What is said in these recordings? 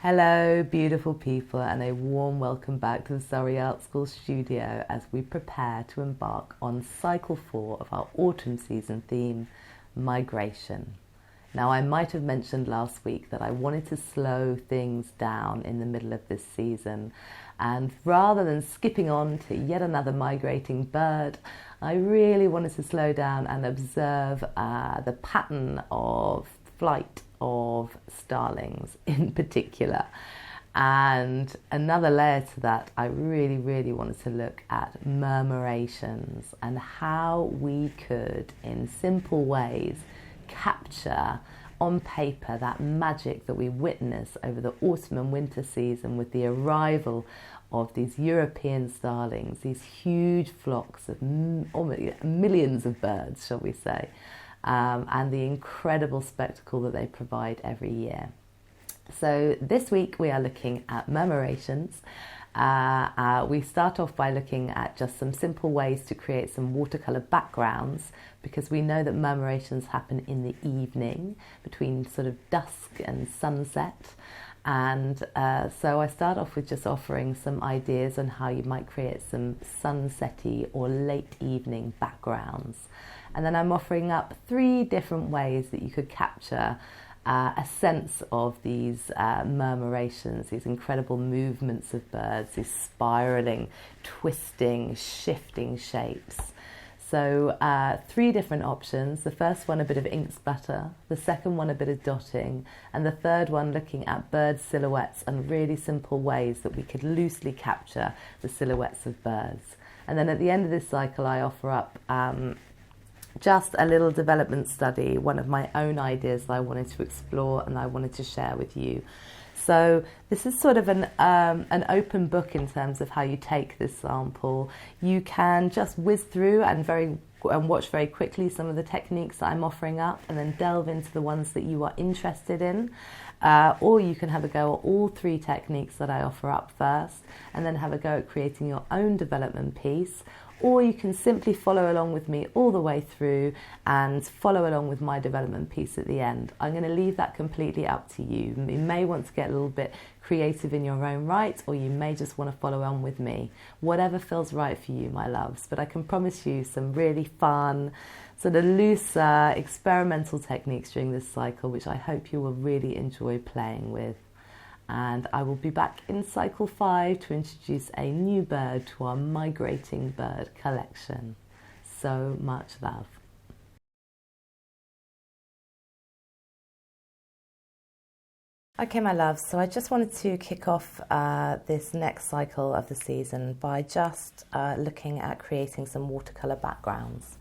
Hello beautiful people, and a warm welcome back to the Surrey Art School studio as we prepare to embark on cycle 4 of our autumn season theme, Migration. Now, I might have mentioned last week that I wanted to slow things down in the middle of this season, and rather than skipping on to yet another migrating bird, I really wanted to slow down and observe the pattern of flight of starlings in particular. And another layer to that, I really wanted to look at murmurations and how we could, in simple ways, capture on paper that magic that we witness over the autumn and winter season with the arrival of these European starlings, these huge flocks of millions of birds, shall we say, and the incredible spectacle that they provide every year. So this week we are looking at murmurations. We start off by looking at just some simple ways to create some watercolour backgrounds, because we know that murmurations happen in the evening between sort of dusk and sunset. And so I start off with just offering some ideas on how you might create some sunsetty or late evening backgrounds. And then I'm offering up 3 different ways that you could capture a sense of these murmurations, these incredible movements of birds, these spiralling, twisting, shifting shapes. So 3 different options. The first one, a bit of ink splatter. The second one, a bit of dotting. And the third one, looking at bird silhouettes and really simple ways that we could loosely capture the silhouettes of birds. And then at the end of this cycle, I offer up just a little development study, one of my own ideas that I wanted to explore and I wanted to share with you. So this is sort of an open book in terms of how you take this sample. You can just whiz through and watch very quickly some of the techniques that I'm offering up, and then delve into the ones that you are interested in. Or you can have a go at all 3 techniques that I offer up first, and then have a go at creating your own development piece. Or you can simply follow along with me all the way through and follow along with my development piece at the end. I'm going to leave that completely up to you. You may want to get a little bit creative in your own right, or you may just want to follow on with me. Whatever feels right for you, my loves. But I can promise you some really fun, sort of looser, experimental techniques during this cycle, which I hope you will really enjoy playing with. And I will be back in cycle 5 to introduce a new bird to our migrating bird collection. So much love. Okay, my loves, so I just wanted to kick off this next cycle of the season by just looking at creating some watercolour backgrounds.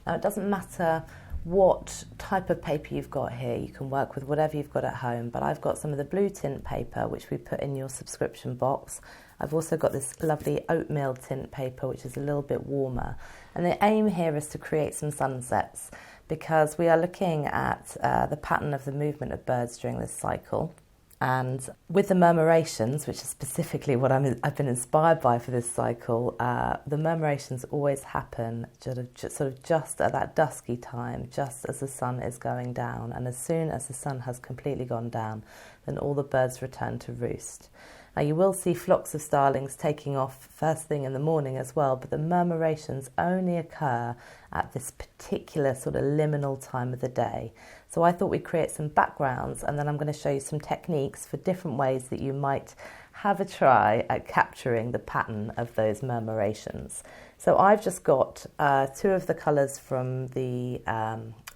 Now, it doesn't matter what type of paper you've got here. You can work with whatever you've got at home, but I've got some of the blue tint paper which we put in your subscription box. I've also got this lovely oatmeal tint paper which is a little bit warmer, and the aim here is to create some sunsets, because we are looking at the pattern of the movement of birds during this cycle. And with the murmurations, which is specifically what I've been inspired by for this cycle, the murmurations always happen sort of just at that dusky time, just as the sun is going down. And as soon as the sun has completely gone down, then all the birds return to roost. Now, you will see flocks of starlings taking off first thing in the morning as well, but the murmurations only occur at this particular sort of liminal time of the day. So I thought we'd create some backgrounds, and then I'm going to show you some techniques for different ways that you might have a try at capturing the pattern of those murmurations. So I've just got 2 of the colours from the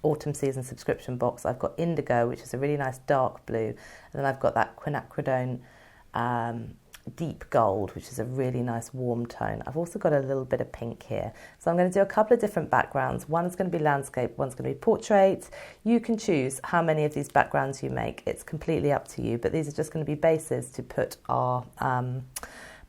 autumn season subscription box. I've got indigo, which is a really nice dark blue, and then I've got that quinacridone deep gold, which is a really nice warm tone. I've also got a little bit of pink here. So I'm going to do a couple of different backgrounds. One's going to be landscape, one's going to be portrait. You can choose how many of these backgrounds you make. It's completely up to you, but these are just going to be bases to put our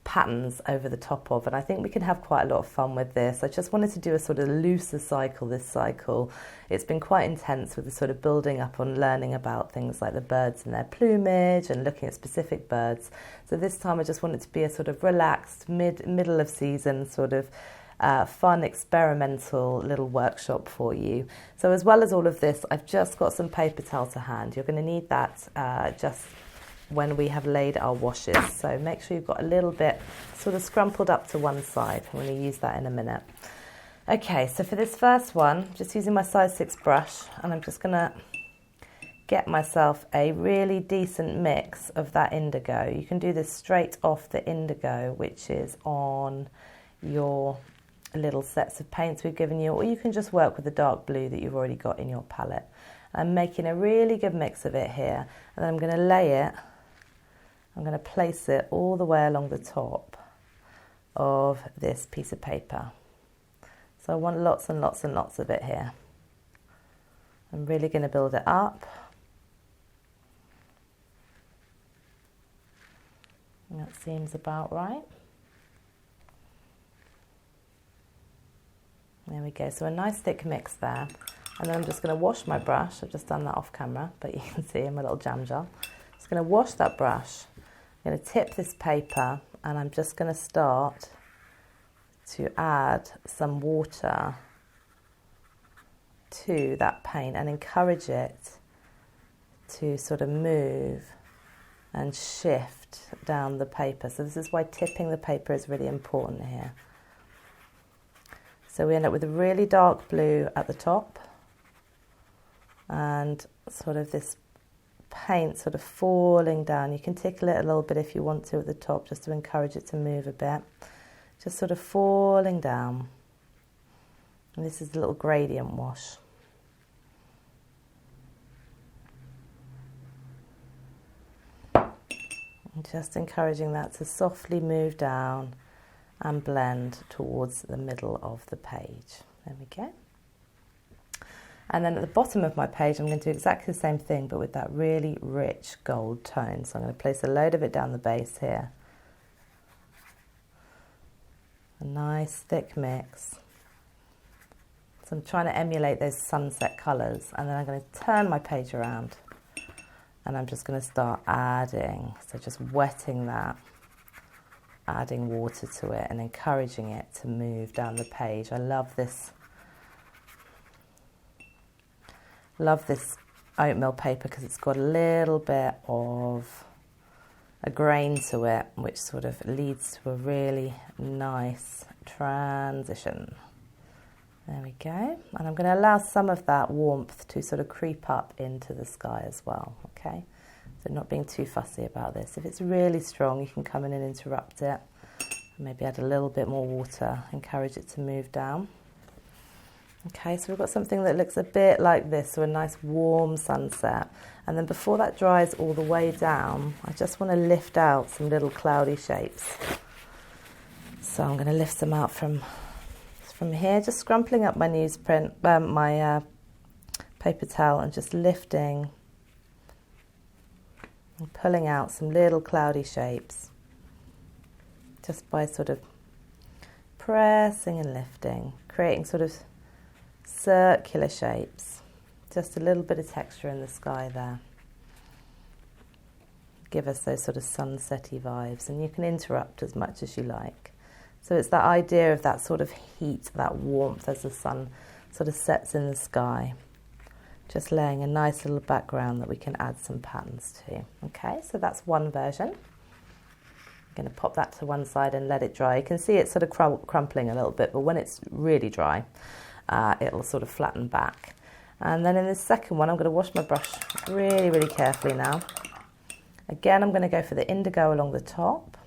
patterns over the top of, and I think we can have quite a lot of fun with this. I just wanted to do a sort of looser cycle this cycle. It's been quite intense with the sort of building up on learning about things like the birds and their plumage and looking at specific birds. So this time I just wanted to be a sort of relaxed middle of season sort of fun experimental little workshop for you. So as well as all of this, I've just got some paper towel to hand. You're going to need that just when we have laid our washes. So make sure you've got a little bit sort of scrumpled up to one side. I'm going to use that in a minute. Okay, so for this first one, just using my size 6 brush, and I'm just going to get myself a really decent mix of that indigo. You can do this straight off the indigo, which is on your little sets of paints we've given you, or you can just work with the dark blue that you've already got in your palette. I'm making a really good mix of it here, and then I'm going to lay it, I'm going to place it all the way along the top of this piece of paper. So I want lots and lots and lots of it here. I'm really going to build it up. And that seems about right. There we go, so a nice thick mix there. And then I'm just going to wash my brush. I've just done that off camera, but you can see I'm a little jam jar. Just going to wash that brush. I'm going to tip this paper, and I'm just going to start to add some water to that paint and encourage it to sort of move and shift down the paper. So this is why tipping the paper is really important here. So we end up with a really dark blue at the top and sort of this paint sort of falling down. You can tickle it a little bit if you want to at the top, just to encourage it to move a bit. Just sort of falling down. And this is a little gradient wash. And just encouraging that to softly move down and blend towards the middle of the page. There we go. And then at the bottom of my page, I'm going to do exactly the same thing, but with that really rich gold tone. So I'm going to place a load of it down the base here. A nice thick mix. So I'm trying to emulate those sunset colours, and then I'm going to turn my page around and I'm just going to start adding, so just wetting that, adding water to it and encouraging it to move down the page. I love this oatmeal paper because it's got a little bit of a grain to it, which sort of leads to a really nice transition. There we go. And I'm going to allow some of that warmth to sort of creep up into the sky as well, okay? So not being too fussy about this. If it's really strong, you can come in and interrupt it. Maybe add a little bit more water, encourage it to move down. Okay, so we've got something that looks a bit like this, so a nice warm sunset. And then before that dries all the way down, I just want to lift out some little cloudy shapes. So I'm going to lift them out from here, just scrumpling up my newsprint, my paper towel, and just lifting and pulling out some little cloudy shapes, just by sort of pressing and lifting, creating sort of circular shapes. Just a little bit of texture in the sky there. Give us those sort of sunsetty vibes, and you can interrupt as much as you like. So it's that idea of that sort of heat, that warmth as the sun sort of sets in the sky. Just laying a nice little background that we can add some patterns to. Okay, so that's one version. I'm going to pop that to one side and let it dry. You can see it's sort of crumpling a little bit, but when it's really dry, it'll sort of flatten back. And then in the second one, I'm going to wash my brush really, really carefully now. Again, I'm going to go for the indigo along the top.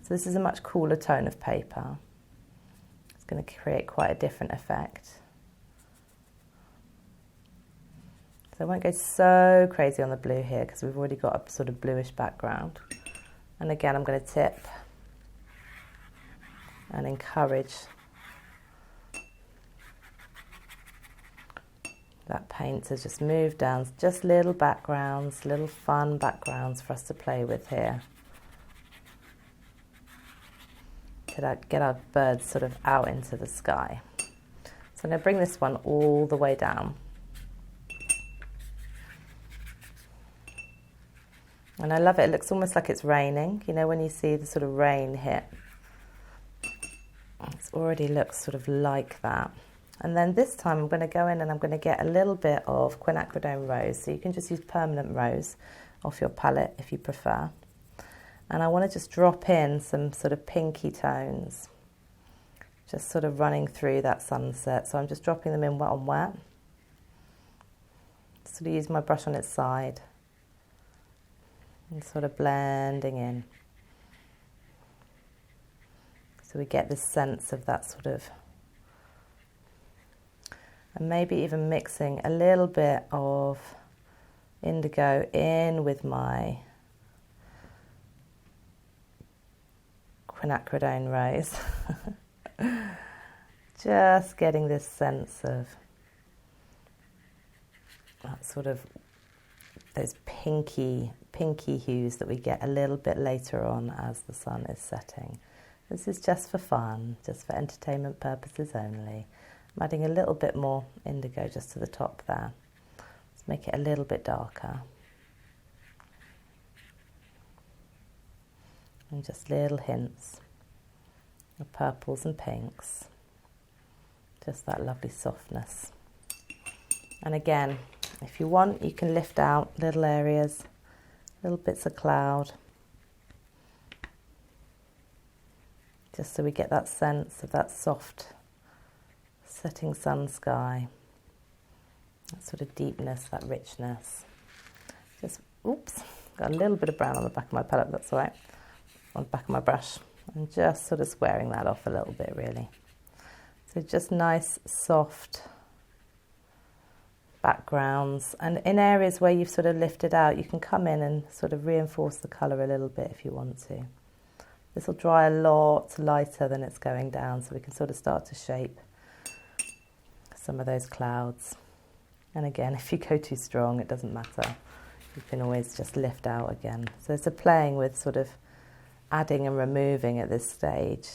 So this is a much cooler tone of paper. It's going to create quite a different effect. So I won't go so crazy on the blue here because we've already got a sort of bluish background. And again, I'm going to tip and encourage that paint to just move down, just little backgrounds, little fun backgrounds for us to play with here. To get our birds sort of out into the sky. So I'm going to bring this one all the way down. And I love it, it looks almost like it's raining. You know when you see the sort of rain hit? It's already looks sort of like that. And then this time I'm going to go in and I'm going to get a little bit of quinacridone rose. So you can just use permanent rose off your palette if you prefer. And I want to just drop in some sort of pinky tones, just sort of running through that sunset. So I'm just dropping them in wet on wet. Sort of use my brush on its side and sort of blending in. So we get this sense of that sort of, and maybe even mixing a little bit of indigo in with my quinacridone rose. Just getting this sense of that sort of those pinky hues that we get a little bit later on as the sun is setting. This is just for fun, just for entertainment purposes only. I'm adding a little bit more indigo just to the top there. Let's make it a little bit darker. And just little hints of purples and pinks. Just that lovely softness. And again, if you want, you can lift out little areas, little bits of cloud, just so we get that sense of that soft setting sun sky, that sort of deepness, that richness. Just, oops, got a little bit of brown on the back of my palette, that's all right, on the back of my brush, and just sort of squaring that off a little bit, really. So just nice, soft backgrounds, and in areas where you've sort of lifted out, you can come in and sort of reinforce the colour a little bit if you want to. This will dry a lot lighter than it's going down, so we can sort of start to shape some of those clouds. And again, if you go too strong, it doesn't matter. You can always just lift out again. So it's a playing with sort of adding and removing at this stage,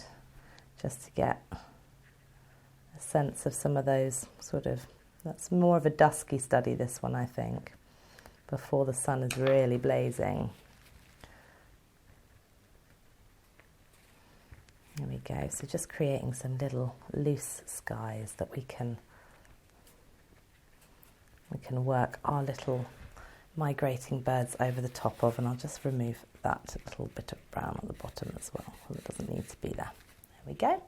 just to get a sense of some of those sort of, that's more of a dusky study, this one, I think, before the sun is really blazing. There we go. So just creating some little loose skies that we can work our little migrating birds over the top of, and I'll just remove that little bit of brown at the bottom as well. It doesn't need to be there. There we go.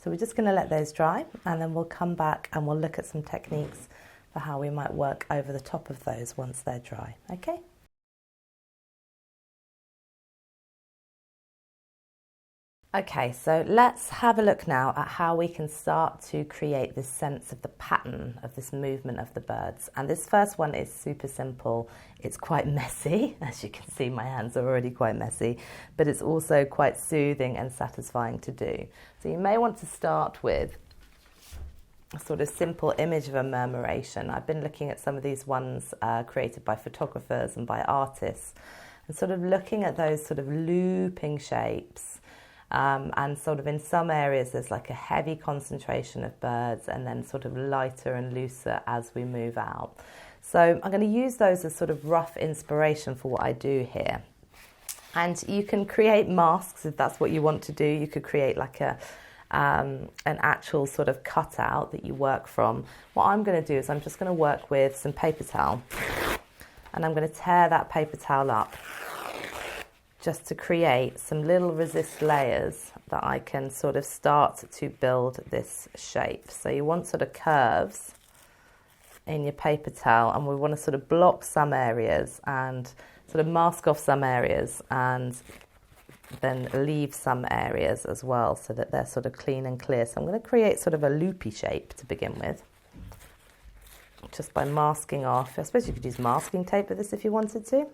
So we're just going to let those dry, and then we'll come back and we'll look at some techniques for how we might work over the top of those once they're dry. Okay? Okay, so let's have a look now at how we can start to create this sense of the pattern of this movement of the birds. And this first one is super simple. It's quite messy. As you can see, my hands are already quite messy, but it's also quite soothing and satisfying to do. So you may want to start with a sort of simple image of a murmuration. I've been looking at some of these ones created by photographers and by artists, and sort of looking at those sort of looping shapes. And sort of in some areas there's like a heavy concentration of birds, and then sort of lighter and looser as we move out. So I'm going to use those as sort of rough inspiration for what I do here. And you can create masks if that's what you want to do. You could create like an actual sort of cutout that you work from. What I'm going to do is I'm just going to work with some paper towel, and I'm going to tear that paper towel up, just to create some little resist layers that I can sort of start to build this shape. So you want sort of curves in your paper towel, and we want to sort of block some areas and sort of mask off some areas, and then leave some areas as well so that they're sort of clean and clear. So I'm going to create sort of a loopy shape to begin with, just by masking off. I suppose you could use masking tape with this if you wanted to.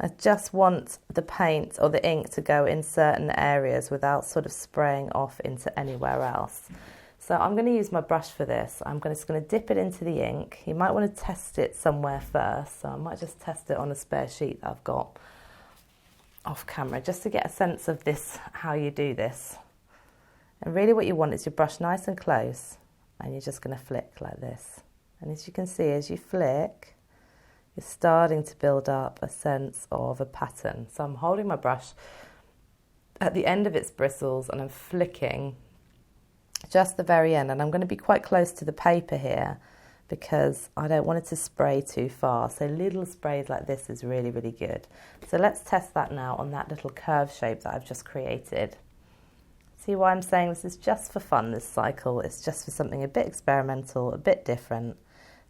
I just want the paint or the ink to go in certain areas without sort of spraying off into anywhere else. So I'm going to use my brush for this. I'm just going to dip it into the ink. You might want to test it somewhere first. So I might just test it on a spare sheet that I've got off camera, just to get a sense of this, how you do this. And really what you want is your brush nice and close, and you're just going to flick like this. And as you can see, as you flick, you're starting to build up a sense of a pattern. So I'm holding my brush at the end of its bristles, and I'm flicking just the very end. And I'm going to be quite close to the paper here because I don't want it to spray too far. So little sprays like this is really, really good. So let's test that now on that little curve shape that I've just created. See why I'm saying this is just for fun, this cycle. It's just for something a bit experimental, a bit different.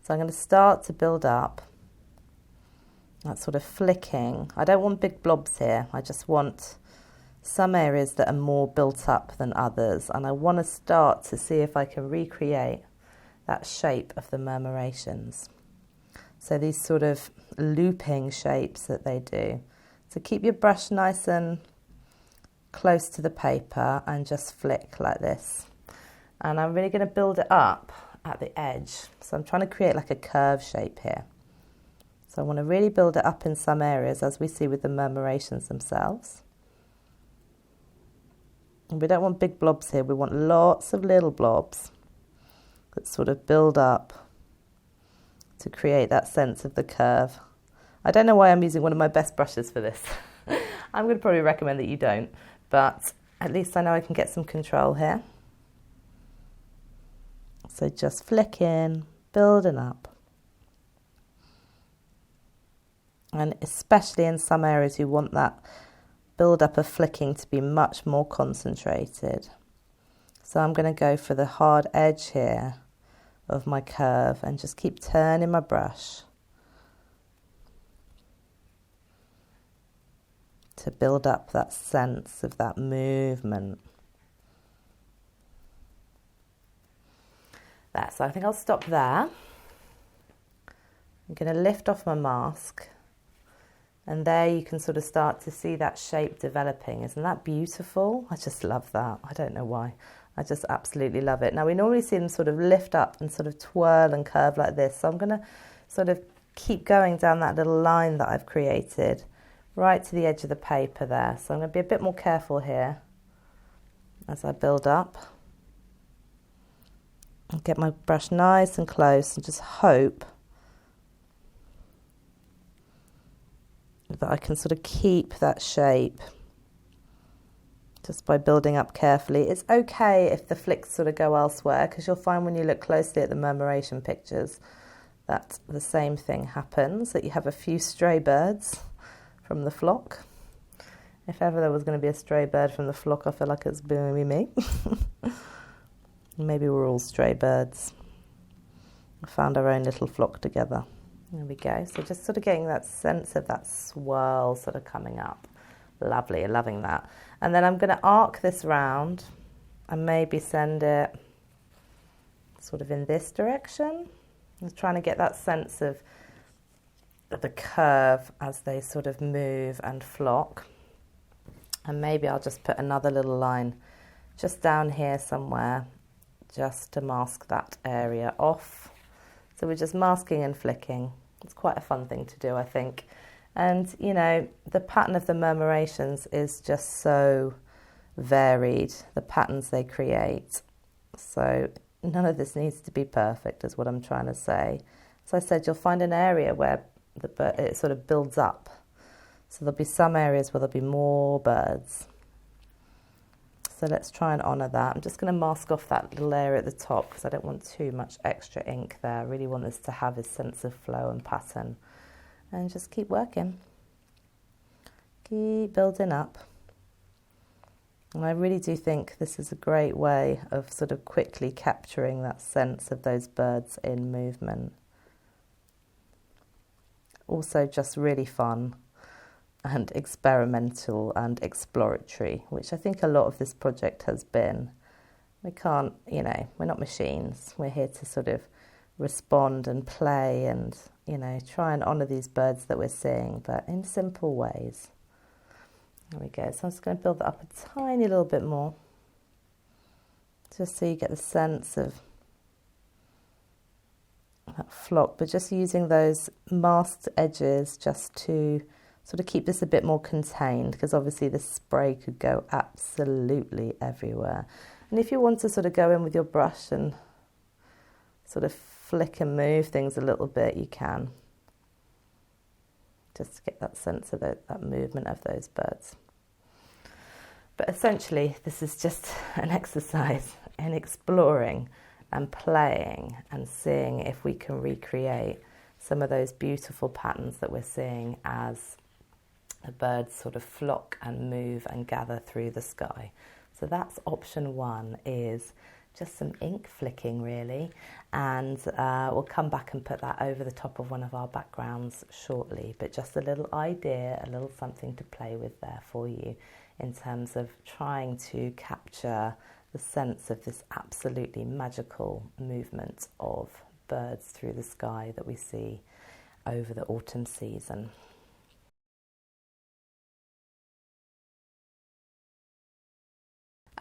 So I'm going to start to build up that sort of flicking. I don't want big blobs here. I just want some areas that are more built up than others. And I want to start to see if I can recreate that shape of the murmurations. So these sort of looping shapes that they do. So keep your brush nice and close to the paper and just flick like this. And I'm really going to build it up at the edge. So I'm trying to create like a curve shape here. So I want to really build it up in some areas, as we see with the murmurations themselves. And we don't want big blobs here. We want lots of little blobs that sort of build up to create that sense of the curve. I don't know why I'm using one of my best brushes for this. I'm going to probably recommend that you don't, but at least I know I can get some control here. So just flicking, building up. And especially in some areas you want that build up of flicking to be much more concentrated. So I'm going to go for the hard edge here of my curve and just keep turning my brush to build up that sense of that movement. There, so I think I'll stop there. I'm going to lift off my mask, and there you can sort of start to see that shape developing. Isn't that beautiful? I just love that. I don't know why. I just absolutely love it. Now we normally see them sort of lift up and sort of twirl and curve like this. So I'm going to sort of keep going down that little line that I've created right to the edge of the paper there. So I'm going to be a bit more careful here as I build up. And get my brush nice and close and just hope that I can sort of keep that shape just by building up carefully. It's okay if the flicks sort of go elsewhere, because you'll find when you look closely at the murmuration pictures that the same thing happens, that you have a few stray birds from the flock. If ever there was going to be a stray bird from the flock, I feel like it's going to be me. Maybe we're all stray birds. We found our own little flock together. There we go. So just sort of getting that sense of that swirl sort of coming up. Lovely, loving that. And then I'm going to arc this round and maybe send it sort of in this direction. I'm trying to get that sense of the curve as they sort of move and flock. And maybe I'll just put another little line just down here somewhere just to mask that area off. So we're just masking and flicking. It's quite a fun thing to do, I think. And, you know, the pattern of the murmurations is just so varied, the patterns they create. So none of this needs to be perfect, is what I'm trying to say. As I said, you'll find an area where it sort of builds up. So there'll be some areas where there'll be more birds. So let's try and honour that. I'm just going to mask off that little area at the top because I don't want too much extra ink there. I really want this to have a sense of flow and pattern. And just keep working. Keep building up. And I really do think this is a great way of sort of quickly capturing that sense of those birds in movement. Also just really fun and experimental and exploratory, which I think a lot of this project has been. We can't, you know, we're not machines. We're here to sort of respond and play and, you know, try and honour these birds that we're seeing, but in simple ways. There we go. So I'm just going to build that up a tiny little bit more, just so you get the sense of that flock, but just using those masked edges just to sort of keep this a bit more contained, because obviously the spray could go absolutely everywhere. And if you want to sort of go in with your brush and sort of flick and move things a little bit, you can, just to get that sense of that movement of those birds. But essentially, this is just an exercise in exploring and playing and seeing if we can recreate some of those beautiful patterns that we're seeing as the birds sort of flock and move and gather through the sky. So that's option one, is just some ink flicking really, and we'll come back and put that over the top of one of our backgrounds shortly, but just a little idea, a little something to play with there for you in terms of trying to capture the sense of this absolutely magical movement of birds through the sky that we see over the autumn season.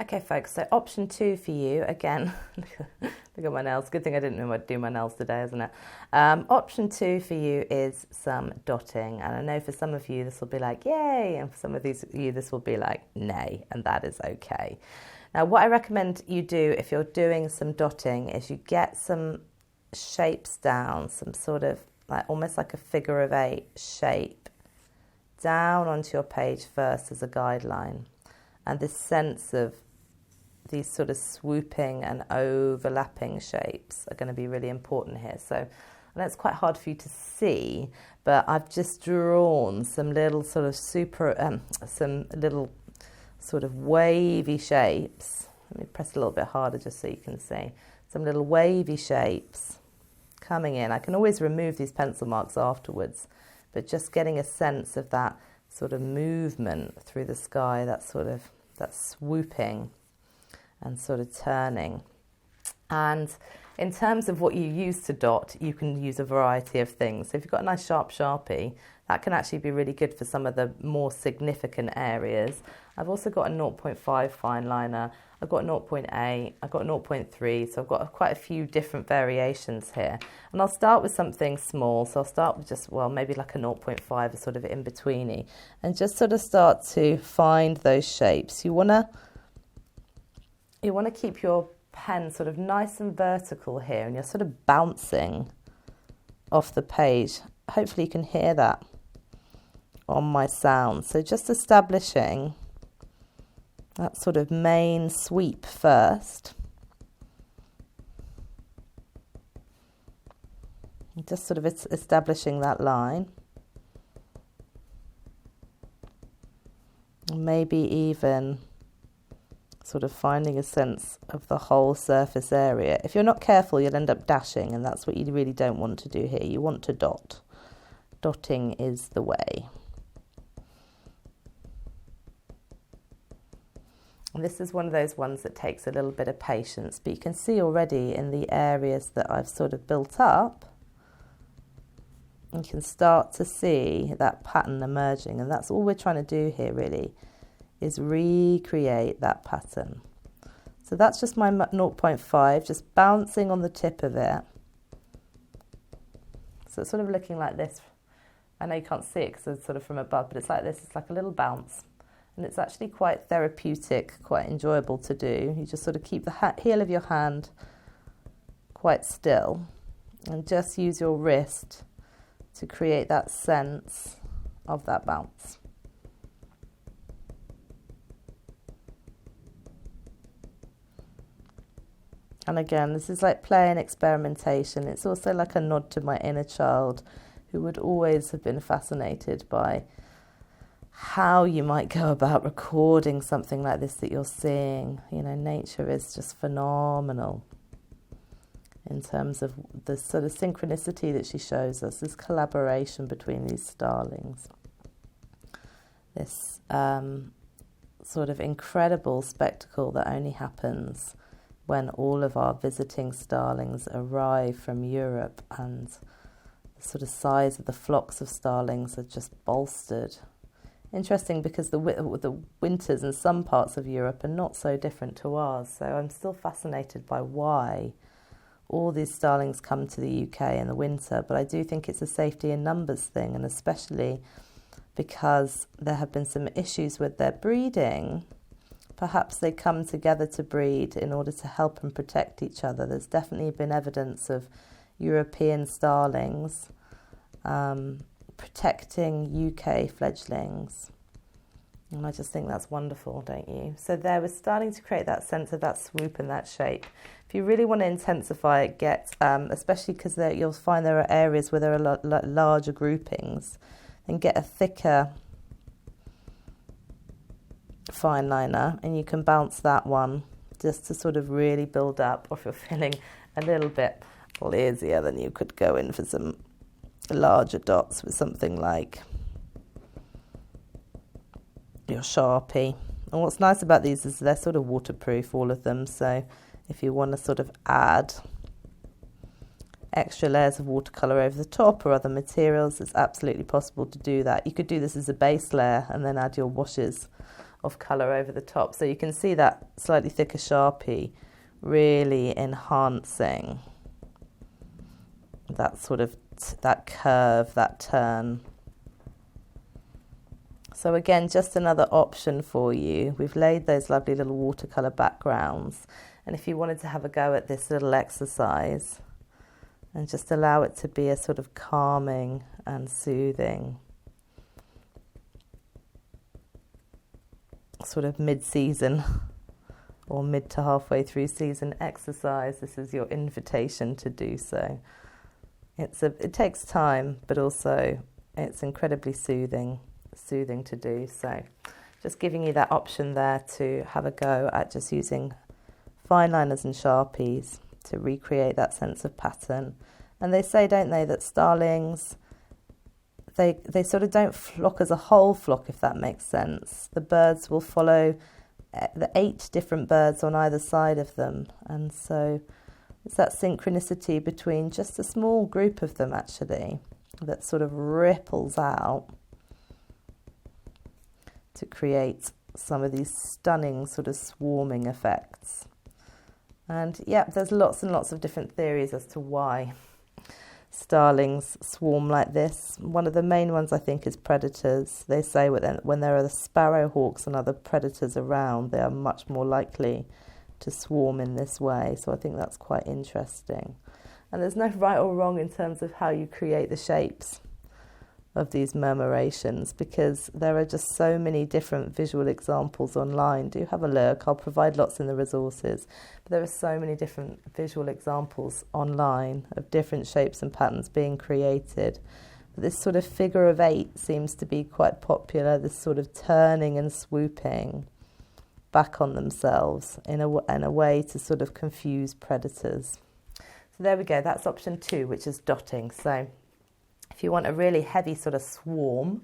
Okay folks, so option two for you, again, look at my nails, good thing I didn't know I'd do my nails today, isn't it? Option two for you is some dotting, and I know for some of you this will be like, yay, and for some of you this will be like, nay, and that is okay. Now what I recommend you do if you're doing some dotting is you get some shapes down, some sort of like almost like a figure of eight shape down onto your page first as a guideline. And this sense of these sort of swooping and overlapping shapes are going to be really important here. So I know it's quite hard for you to see, but I've just drawn some little sort of some little sort of wavy shapes. Let me press a little bit harder just so you can see. Some little wavy shapes coming in. I can always remove these pencil marks afterwards, but just getting a sense of that sort of movement through the sky, that swooping and sort of turning. And in terms of what you use to dot, you can use a variety of things. So if you've got a nice sharp Sharpie, that can actually be really good for some of the more significant areas. I've also got a 0.5 fine liner, I've got 0.8, I've got 0.3, so I've got quite a few different variations here. And I'll start with something small, so I'll start with just, well, maybe like a 0.5, a sort of in-betweeny, and just sort of start to find those shapes. You wanna keep your pen sort of nice and vertical here, and you're sort of bouncing off the page. Hopefully you can hear that on my sound. So just establishing that sort of main sweep first. Just sort of establishing that line. Maybe even sort of finding a sense of the whole surface area. If you're not careful, you'll end up dashing, and that's what you really don't want to do here. You want to dot. Dotting is the way. And this is one of those ones that takes a little bit of patience, but you can see already in the areas that I've sort of built up, you can start to see that pattern emerging, and that's all we're trying to do here really, is recreate that pattern. So that's just my 0.5, just bouncing on the tip of it. So it's sort of looking like this. I know you can't see it because it's sort of from above, but it's like this, it's like a little bounce. And it's actually quite therapeutic, quite enjoyable to do. You just sort of keep the heel of your hand quite still and just use your wrist to create that sense of that bounce. And again, this is like play and experimentation. It's also like a nod to my inner child, who would always have been fascinated by how you might go about recording something like this that you're seeing. You know, nature is just phenomenal in terms of the sort of synchronicity that she shows us, this collaboration between these starlings, this sort of incredible spectacle that only happens when all of our visiting starlings arrive from Europe, and the sort of size of the flocks of starlings are just bolstered. Interesting, because the winters in some parts of Europe are not so different to ours, so I'm still fascinated by why all these starlings come to the UK in the winter, but I do think it's a safety in numbers thing, and especially because there have been some issues with their breeding. Perhaps they come together to breed in order to help and protect each other. There's definitely been evidence of European starlings protecting UK fledglings And I just think that's wonderful, don't you? So there, we're starting to create that sense of that swoop and that shape. If you really want to intensify it, especially because you'll find there are areas where there are larger groupings, then get a thicker fine liner, and you can bounce that one just to sort of really build up. Or if you're feeling a little bit lazier, then you could go in for some larger dots with something like your Sharpie. And what's nice about these is they're sort of waterproof, all of them. So if you want to sort of add extra layers of watercolour over the top or other materials, it's absolutely possible to do that. You could do this as a base layer and then add your washes of colour over the top. So you can see that slightly thicker Sharpie really enhancing that sort of that curve, that turn. So again, just another option for you. We've laid those lovely little watercolour backgrounds, and if you wanted to have a go at this little exercise and just allow it to be a sort of calming and soothing sort of mid-season or mid to halfway through season exercise, this is your invitation to do so. It takes time, but also it's incredibly soothing to do. So just giving you that option there to have a go at just using fine liners and Sharpies to recreate that sense of pattern. And they say, don't they, that starlings, they sort of don't flock as a whole flock, if that makes sense. The birds will follow the 8 different birds on either side of them, and so it's that synchronicity between just a small group of them actually that sort of ripples out to create some of these stunning sort of swarming effects. And yeah, there's lots and lots of different theories as to why starlings swarm like this. One of the main ones, I think, is predators. They say when there are the sparrowhawks and other predators around, they are much more likely to swarm in this way. So I think that's quite interesting. And there's no right or wrong in terms of how you create the shapes of these murmurations, because there are just so many different visual examples online. Do have a look. I'll provide lots in the resources. But there are so many different visual examples online of different shapes and patterns being created. But this sort of figure of 8 seems to be quite popular, this sort of turning and swooping back on themselves in a way to sort of confuse predators. So there we go. That's option 2, which is dotting. So if you want a really heavy sort of swarm,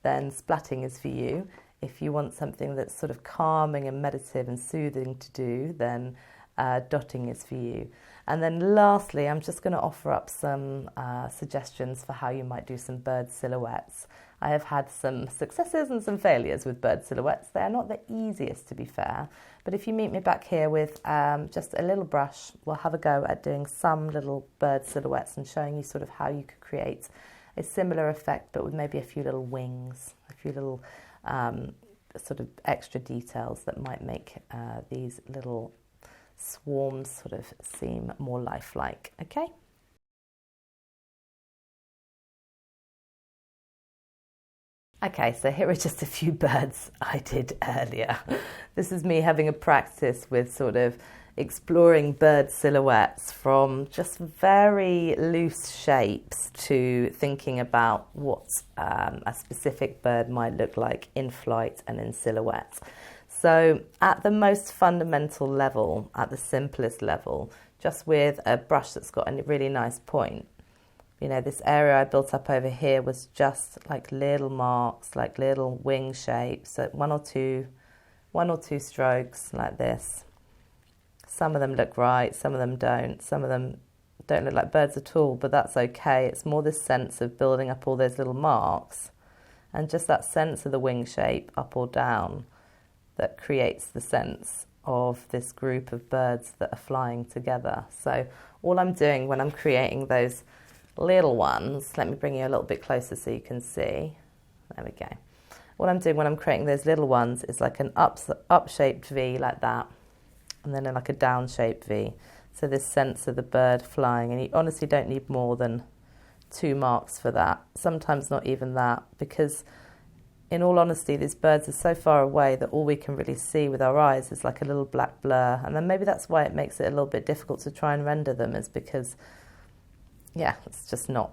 then splatting is for you. If you want something that's sort of calming and meditative and soothing to do, then dotting is for you. And then lastly, I'm just going to offer up some suggestions for how you might do some bird silhouettes. I have had some successes and some failures with bird silhouettes. They are not the easiest, to be fair. But if you meet me back here with just a little brush, we'll have a go at doing some little bird silhouettes and showing you sort of how you could create a similar effect, but with maybe a few little wings, a few little sort of extra details that might make these little swarms sort of seem more lifelike. Okay? Okay, so here are just a few birds I did earlier. This is me having a practice with sort of exploring bird silhouettes from just very loose shapes to thinking about what a specific bird might look like in flight and in silhouette. So at the most fundamental level, at the simplest level, just with a brush that's got a really nice point, you know, this area I built up over here was just like little marks, like little wing shapes, so one or two strokes like this. Some of them look right, some of them don't. Some of them don't look like birds at all, but that's okay. It's more this sense of building up all those little marks and just that sense of the wing shape up or down that creates the sense of this group of birds that are flying together. So all I'm doing when I'm creating those little ones, let me bring you a little bit closer so you can see. There we go. What I'm doing when I'm creating those little ones is like an up-shaped V like that, and then like a down-shaped V. So this sense of the bird flying, and you honestly don't need more than 2 marks for that. Sometimes not even that, because in all honesty, these birds are so far away that all we can really see with our eyes is like a little black blur. And then maybe that's why it makes it a little bit difficult to try and render them, is because, yeah, it's just not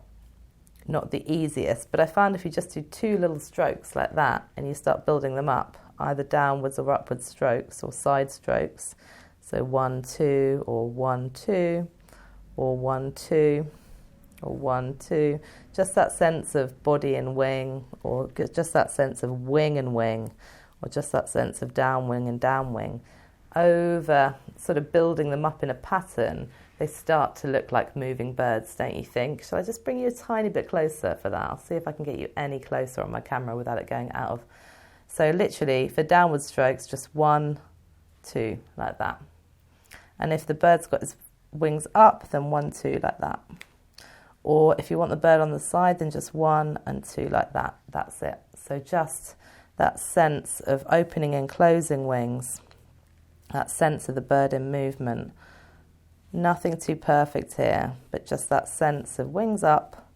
the easiest. But I found if you just do 2 little strokes like that and you start building them up, either downwards or upwards strokes or side strokes, so 1, 2, or 1, 2, or 1, 2, or 1, 2, just that sense of body and wing, or just that sense of wing and wing, or just that sense of down wing and down wing, over sort of building them up in a pattern, they start to look like moving birds, don't you think? Shall I just bring you a tiny bit closer for that? I'll see if I can get you any closer on my camera without it going out of. So literally, for downward strokes, just 1, 2, like that. And if the bird's got his wings up, then 1, 2, like that. Or if you want the bird on the side, then just 1 and 2 like that. That's it. So just that sense of opening and closing wings, that sense of the bird in movement. Nothing too perfect here, but just that sense of wings up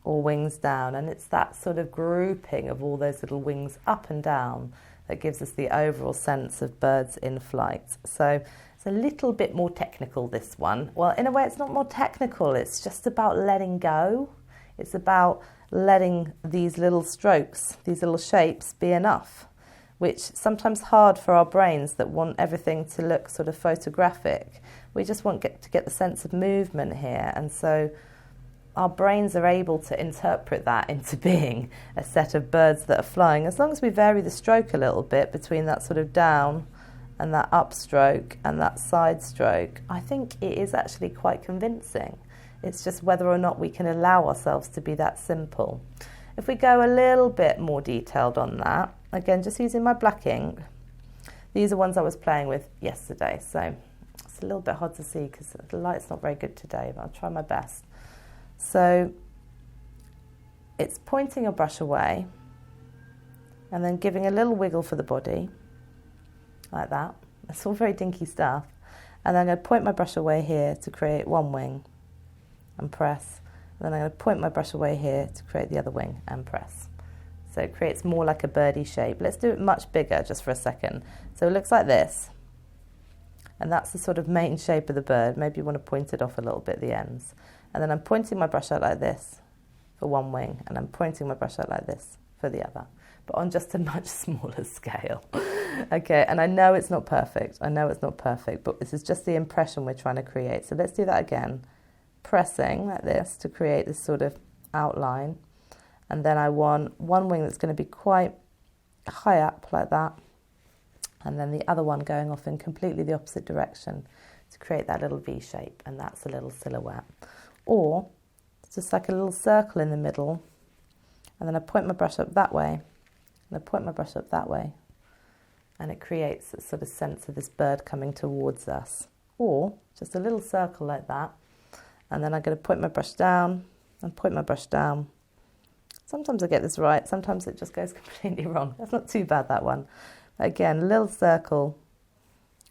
or wings down. And it's that sort of grouping of all those little wings up and down that gives us the overall sense of birds in flight. So it's a little bit more technical, this one. Well, in a way, it's not more technical. It's just about letting go. It's about letting these little strokes, these little shapes be enough, which sometimes hard for our brains that want everything to look sort of photographic. We just want to get the sense of movement here. And so our brains are able to interpret that into being a set of birds that are flying, as long as we vary the stroke a little bit between that sort of down and that upstroke and that side stroke. I think it is actually quite convincing. It's just whether or not we can allow ourselves to be that simple. If we go a little bit more detailed on that, again, just using my black ink, these are ones I was playing with yesterday, so it's a little bit hard to see because the light's not very good today, but I'll try my best. So it's pointing your brush away and then giving a little wiggle for the body, like that. It's all very dinky stuff. And then I'm going to point my brush away here to create one wing and press. And then I'm going to point my brush away here to create the other wing and press. So it creates more like a birdie shape. Let's do it much bigger just for a second. So it looks like this. And that's the sort of main shape of the bird. Maybe you want to point it off a little bit at the ends. And then I'm pointing my brush out like this for one wing, and I'm pointing my brush out like this for the other, but on just a much smaller scale. Okay, and I know it's not perfect. But this is just the impression we're trying to create. So let's do that again. Pressing like this to create this sort of outline. And then I want one wing that's going to be quite high up like that. And then the other one going off in completely the opposite direction to create that little V shape. And that's a little silhouette. Or it's just like a little circle in the middle. And then I point my brush up that way. And I point my brush up that way. And it creates a sort of sense of this bird coming towards us. Or just a little circle like that. And then I'm going to point my brush down and point my brush down. Sometimes I get this right. Sometimes it just goes completely wrong. That's not too bad, that one. Again, a little circle,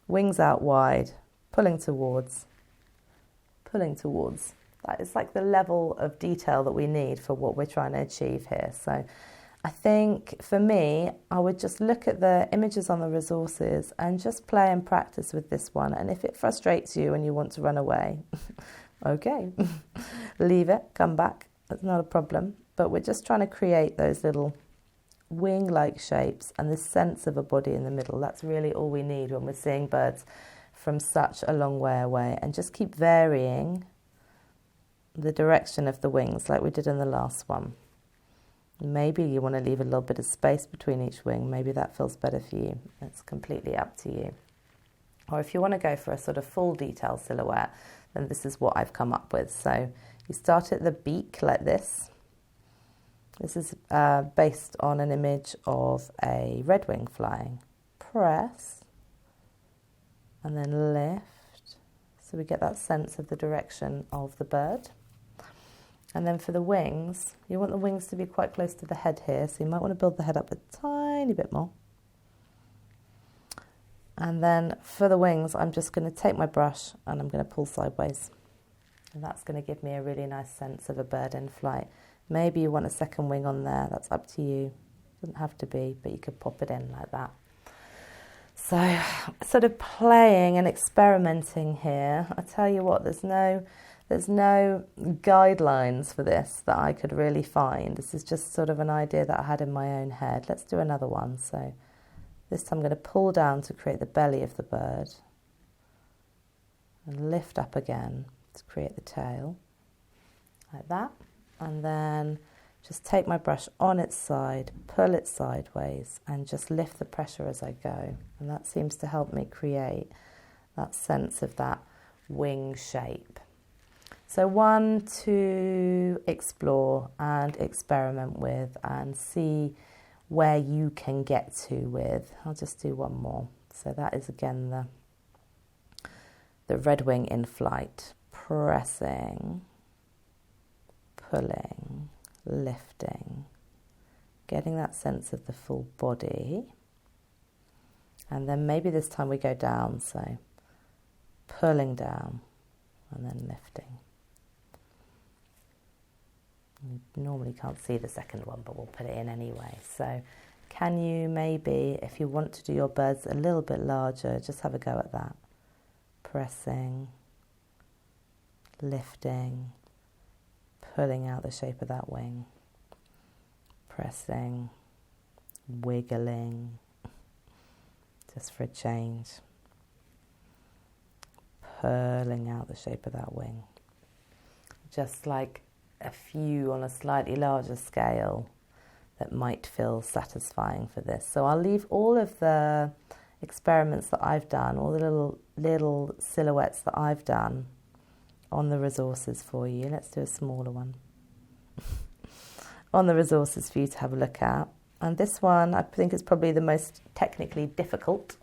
wings out wide, pulling towards. That is like the level of detail that we need for what we're trying to achieve here. So I think for me, I would just look at the images on the resources and just play and practice with this one. And if it frustrates you and you want to run away, okay, leave it, come back. That's not a problem. But we're just trying to create those little wing-like shapes and this sense of a body in the middle. That's really all we need when we're seeing birds from such a long way away. And just keep varying the direction of the wings like we did in the last one. Maybe you want to leave a little bit of space between each wing. Maybe that feels better for you. It's completely up to you. Or if you want to go for a sort of full detail silhouette, then this is what I've come up with. So you start at the beak like this. This is based on an image of a redwing flying. Press and then lift. So we get that sense of the direction of the bird. And then for the wings, you want the wings to be quite close to the head here, so you might want to build the head up a tiny bit more. And then for the wings, I'm just going to take my brush and I'm going to pull sideways. And that's going to give me a really nice sense of a bird in flight. Maybe you want a second wing on there, that's up to you. Doesn't have to be, but you could pop it in like that. So sort of playing and experimenting here. I tell you what, there's no guidelines for this that I could really find. This is just sort of an idea that I had in my own head. Let's do another one. So this time I'm going to pull down to create the belly of the bird and lift up again to create the tail, like that. And then just take my brush on its side, pull it sideways, and just lift the pressure as I go. And that seems to help me create that sense of that wing shape. So one to explore and experiment with and see where you can get to with. I'll just do one more. So that is again the red wing in flight, pressing, pulling, lifting, getting that sense of the full body. And then maybe this time we go down, so pulling down and then lifting. You normally can't see the second one, but we'll put it in anyway. So can you maybe, if you want to do your birds a little bit larger, just have a go at that. Pressing, lifting, pulling out the shape of that wing. Pressing, wiggling, just for a change. Pulling out the shape of that wing. Just like a few on a slightly larger scale that might feel satisfying for this. So I'll leave all of the experiments that I've done, all the little silhouettes that I've done on the resources for you. Let's do a smaller one. On the resources for you to have a look at. And this one I think is probably the most technically difficult,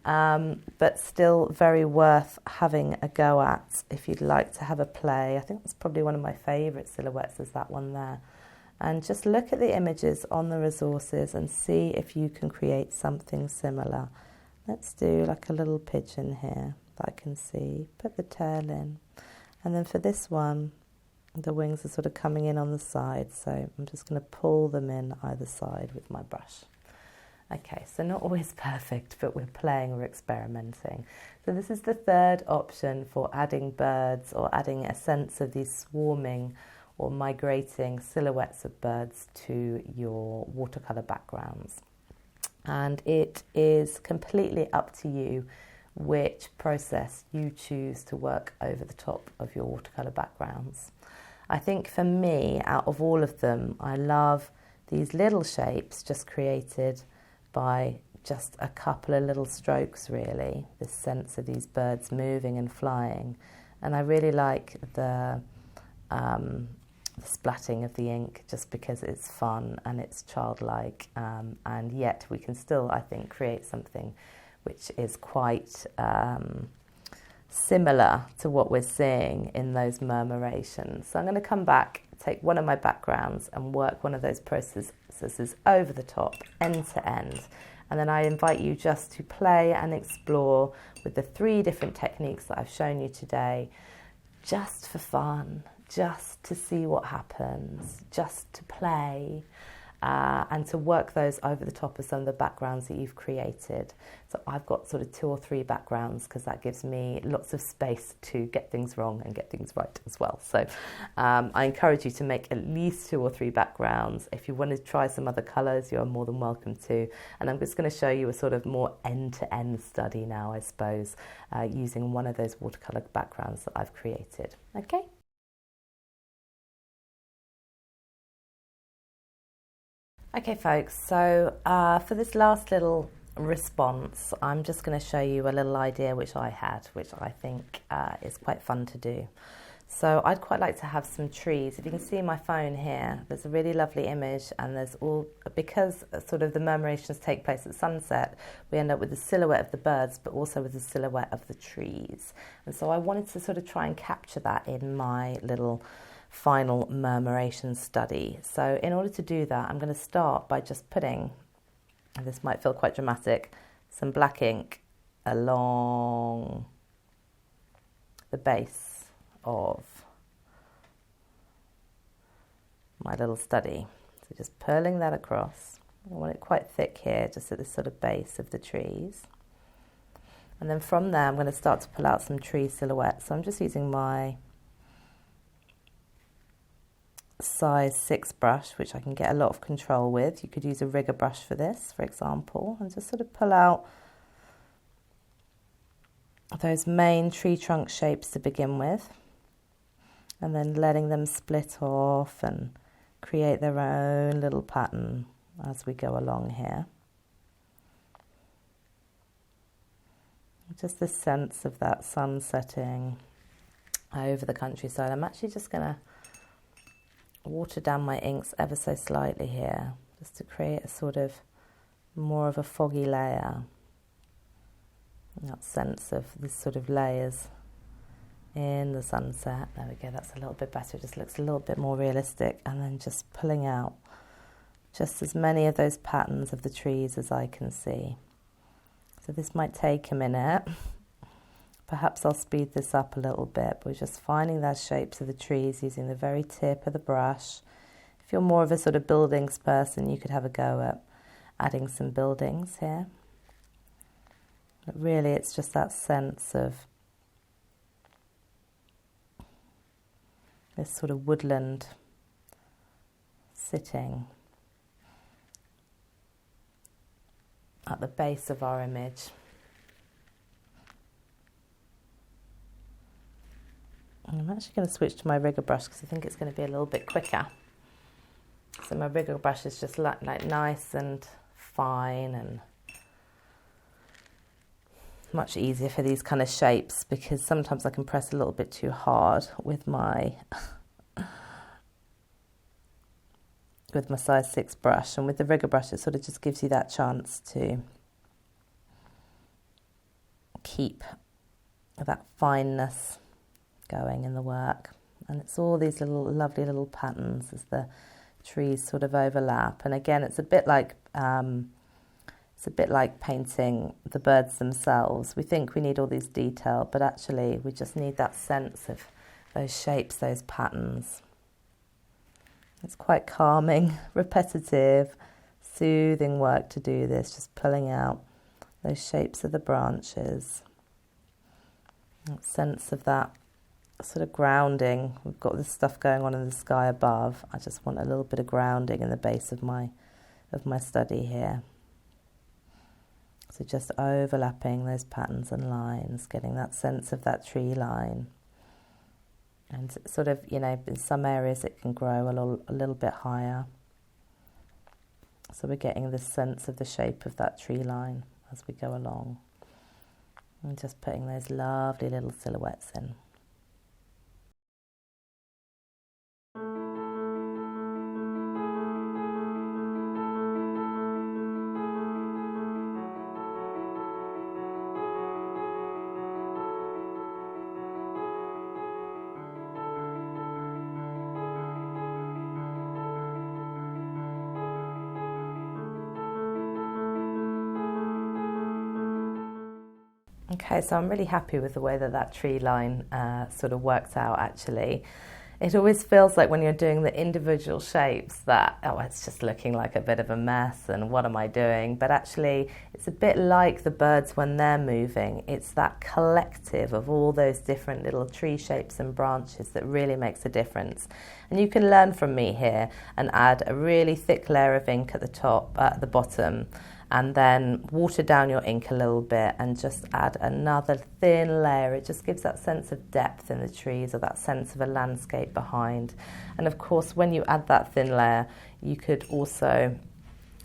but still very worth having a go at if you'd like to have a play. I think that's probably one of my favourite silhouettes, is that one there. And just look at the images on the resources and see if you can create something similar. Let's do like a little pigeon here that I can see. Put the tail in. And then for this one, the wings are sort of coming in on the side, so I'm just going to pull them in either side with my brush. Okay, so not always perfect, but we're playing, we're experimenting. So this is the third option for adding birds or adding a sense of these swarming or migrating silhouettes of birds to your watercolour backgrounds. And it is completely up to you which process you choose to work over the top of your watercolour backgrounds. I think for me, out of all of them, I love these little shapes just created by just a couple of little strokes, really, this sense of these birds moving and flying. And I really like the splatting of the ink, just because it's fun and it's childlike, and yet we can still, I think, create something which is quite similar to what we're seeing in those murmurations. So I'm going to come back, take one of my backgrounds and work one of those processes over the top, end to end. And then I invite you just to play and explore with the 3 different techniques that I've shown you today, just for fun, just to see what happens, just to play, and to work those over the top of some of the backgrounds that you've created. So I've got sort of 2 or 3 backgrounds because that gives me lots of space to get things wrong and get things right as well. So I encourage you to make at least 2 or 3 backgrounds. If you want to try some other colours, you're more than welcome to. And I'm just going to show you a sort of more end-to-end study now, I suppose, using one of those watercolour backgrounds that I've created. Okay? Okay, folks, so for this last little response, I'm just going to show you a little idea which I had, which I think is quite fun to do. So I'd quite like to have some trees. If you can see my phone here, there's a really lovely image, and there's all, because sort of the murmurations take place at sunset, we end up with the silhouette of the birds, but also with the silhouette of the trees. And so I wanted to sort of try and capture that in my little final murmuration study. So in order to do that, I'm going to start by just putting, and this might feel quite dramatic, some black ink along the base of my little study. So just purling that across, I want it quite thick here, just at the sort of base of the trees. And then from there, I'm going to start to pull out some tree silhouettes. So I'm just using my size 6 brush, which I can get a lot of control with. You could use a rigger brush for this, for example, and just sort of pull out those main tree trunk shapes to begin with, and then letting them split off and create their own little pattern as we go along here. Just this sense of that sun setting over the countryside. I'm actually just going to water down my inks ever so slightly here, just to create a sort of more of a foggy layer. That sense of this sort of layers in the sunset. There we go, that's a little bit better. It just looks a little bit more realistic. And then just pulling out just as many of those patterns of the trees as I can see. So this might take a minute. Perhaps I'll speed this up a little bit. We're just finding those shapes of the trees using the very tip of the brush. If you're more of a sort of buildings person, you could have a go at adding some buildings here. But really, it's just that sense of this sort of woodland sitting at the base of our image. And I'm actually going to switch to my rigger brush because I think it's going to be a little bit quicker. So my rigger brush is just like nice and fine and much easier for these kind of shapes, because sometimes I can press a little bit too hard with my size 6 brush, and with the rigger brush it sort of just gives you that chance to keep that fineness going in the work. And it's all these little lovely little patterns as the trees sort of overlap. And again, it's a bit like painting the birds themselves. We think we need all these detail, but actually we just need that sense of those shapes, those patterns. It's quite calming, repetitive, soothing work to do this, just pulling out those shapes of the branches. That sense of that sort of grounding. We've got this stuff going on in the sky above. I just want a little bit of grounding in the base of my study here. So just overlapping those patterns and lines, getting that sense of that tree line. And sort of, in some areas it can grow a little bit higher. So we're getting this sense of the shape of that tree line as we go along. And just putting those lovely little silhouettes in. Okay, so I'm really happy with the way that tree line sort of works out, actually. It always feels like when you're doing the individual shapes that, it's just looking like a bit of a mess and what am I doing? But actually, it's a bit like the birds when they're moving. It's that collective of all those different little tree shapes and branches that really makes a difference. And you can learn from me here and add a really thick layer of ink at the bottom, and then water down your ink a little bit and just add another thin layer. It just gives that sense of depth in the trees, or that sense of a landscape behind. And of course, when you add that thin layer, you could also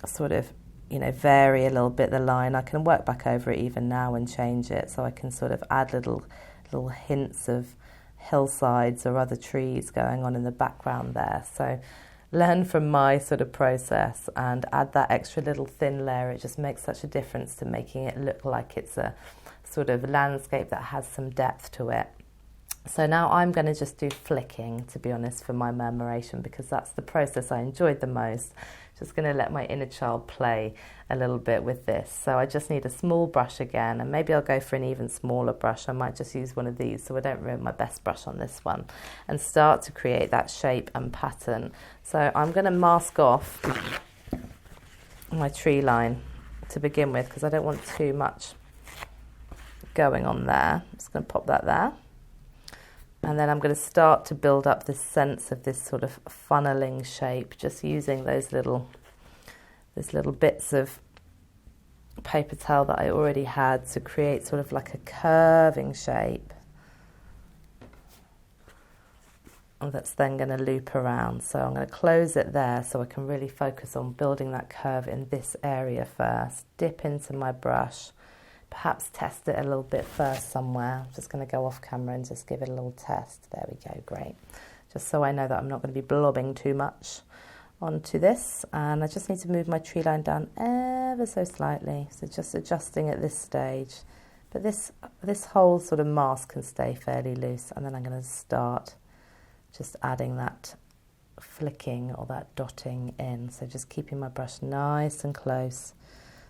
sort of, vary a little bit the line. I can work back over it even now and change it, so I can sort of add little hints of hillsides or other trees going on in the background there. So learn from my sort of process and add that extra little thin layer. It just makes such a difference to making it look like it's a sort of landscape that has some depth to it. So now I'm going to just do flicking, to be honest, for my murmuration, because that's the process I enjoyed the most. Just going to let my inner child play a little bit with this. So I just need a small brush again, and maybe I'll go for an even smaller brush. I might just use one of these so I don't ruin my best brush on this one, and start to create that shape and pattern. So I'm going to mask off my tree line to begin with, because I don't want too much going on there. I'm just going to pop that there. And then I'm going to start to build up this sense of this sort of funneling shape, just using those little bits of paper towel that I already had to create sort of like a curving shape. And that's then going to loop around. So I'm going to close it there so I can really focus on building that curve in this area first. Dip into my brush, perhaps test it a little bit first somewhere. I'm just going to go off camera and just give it a little test. There we go, great. Just so I know that I'm not going to be blobbing too much onto this. And I just need to move my tree line down ever so slightly. So just adjusting at this stage. But this whole sort of mask can stay fairly loose. And then I'm going to start just adding that flicking or that dotting in. So just keeping my brush nice and close,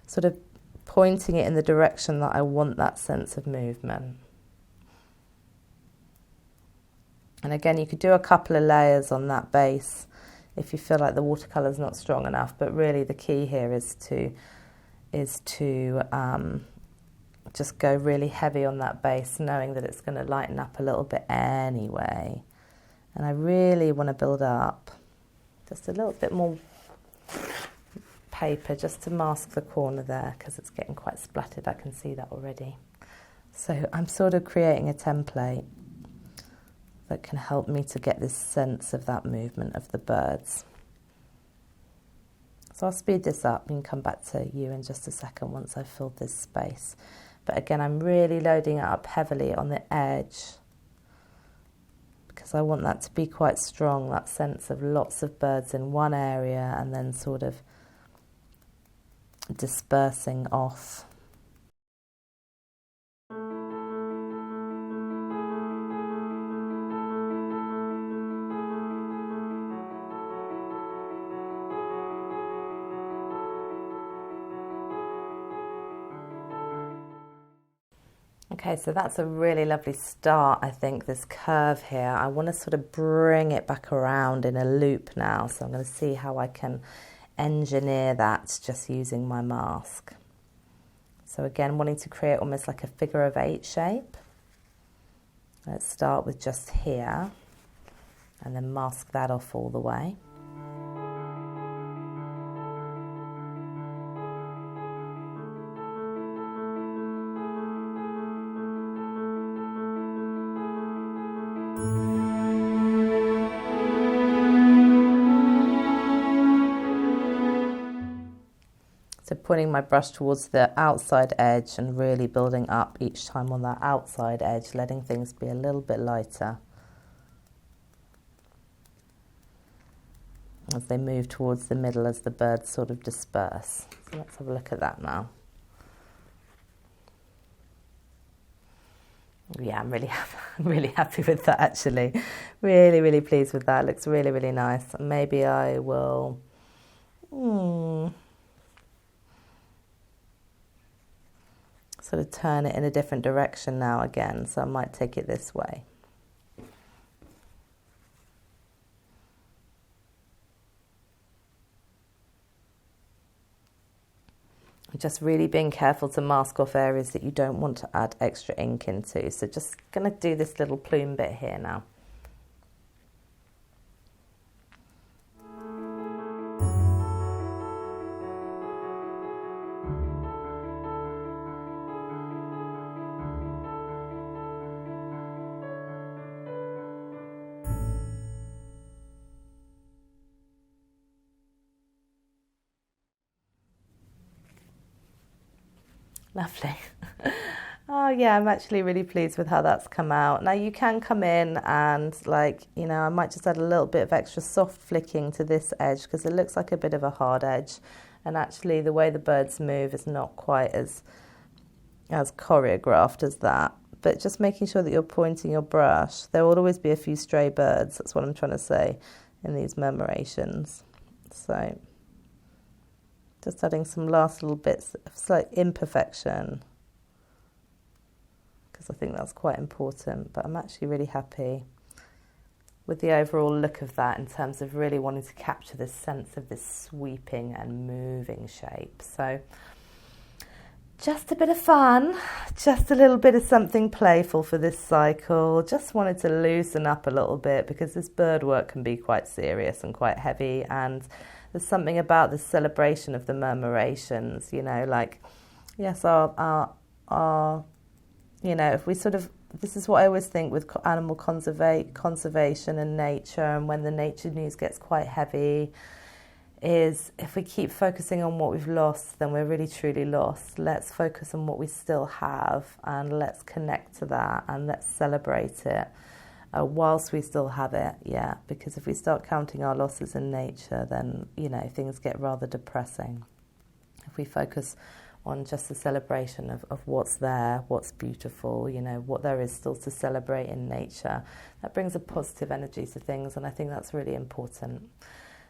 sort of pointing it in the direction that I want that sense of movement. And again, you could do a couple of layers on that base if you feel like the watercolour is not strong enough. But really the key here is to just go really heavy on that base, knowing that it's going to lighten up a little bit anyway. And I really want to build up just a little bit more paper just to mask the corner there, because it's getting quite splattered. I can see that already. So I'm sort of creating a template that can help me to get this sense of that movement of the birds. So I'll speed this up and come back to you in just a second once I've filled this space. But again, I'm really loading it up heavily on the edge, because I want that to be quite strong, that sense of lots of birds in one area and then sort of dispersing off. Okay, so that's a really lovely start, I think, this curve here. I want to sort of bring it back around in a loop now, so I'm going to see how I can engineer that just using my mask. So again, wanting to create almost like a figure of 8 shape. Let's start with just here and then mask that off all the way. So putting my brush towards the outside edge and really building up each time on that outside edge, letting things be a little bit lighter as they move towards the middle as the birds sort of disperse. So let's have a look at that now. Yeah, I'm really happy with that actually. Really pleased with that. It looks really nice. Maybe I will sort of turn it in a different direction now again, so I might take it this way. Just really being careful to mask off areas that you don't want to add extra ink into. So just going to do this little plume bit here now. Lovely. Oh yeah, I'm actually really pleased with how that's come out. Now you can come in and I might just add a little bit of extra soft flicking to this edge because it looks like a bit of a hard edge. And actually the way the birds move is not quite as choreographed as that. But just making sure that you're pointing your brush. There will always be a few stray birds, that's what I'm trying to say, in these murmurations. So just adding some last little bits of slight imperfection, because I think that's quite important, but I'm actually really happy with the overall look of that, in terms of really wanting to capture this sense of this sweeping and moving shape. So just a bit of fun, just a little bit of something playful for this cycle. Just wanted to loosen up a little bit, because this bird work can be quite serious and quite heavy, and there's something about the celebration of the murmurations, you know, like, yes, our you know, if we sort of, this is what I always think with animal conservation and nature, and when the nature news gets quite heavy, is if we keep focusing on what we've lost, then we're really truly lost. Let's focus on what we still have, and let's connect to that, and let's celebrate it whilst we still have it. Yeah, because if we start counting our losses in nature, then, you know, things get rather depressing. If we focus on just the celebration of what's there, what's beautiful, you know, what there is still to celebrate in nature, that brings a positive energy to things, and I think that's really important.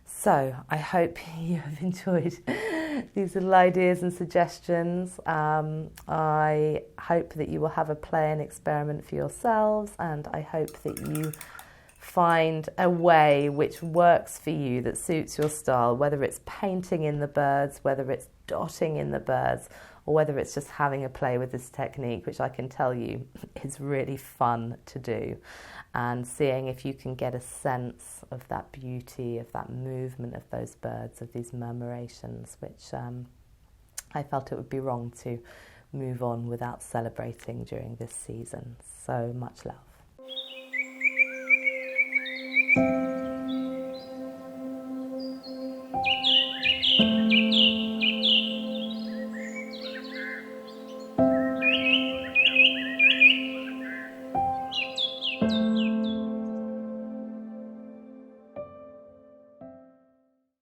So I hope you have enjoyed these little ideas and suggestions. I hope that you will have a play and experiment for yourselves, and I hope that you find a way which works for you, that suits your style, whether it's painting in the birds, whether it's dotting in the birds, or whether it's just having a play with this technique, which I can tell you is really fun to do, and seeing if you can get a sense of that beauty, of that movement of those birds, of these murmurations, which I felt it would be wrong to move on without celebrating during this season. So much love.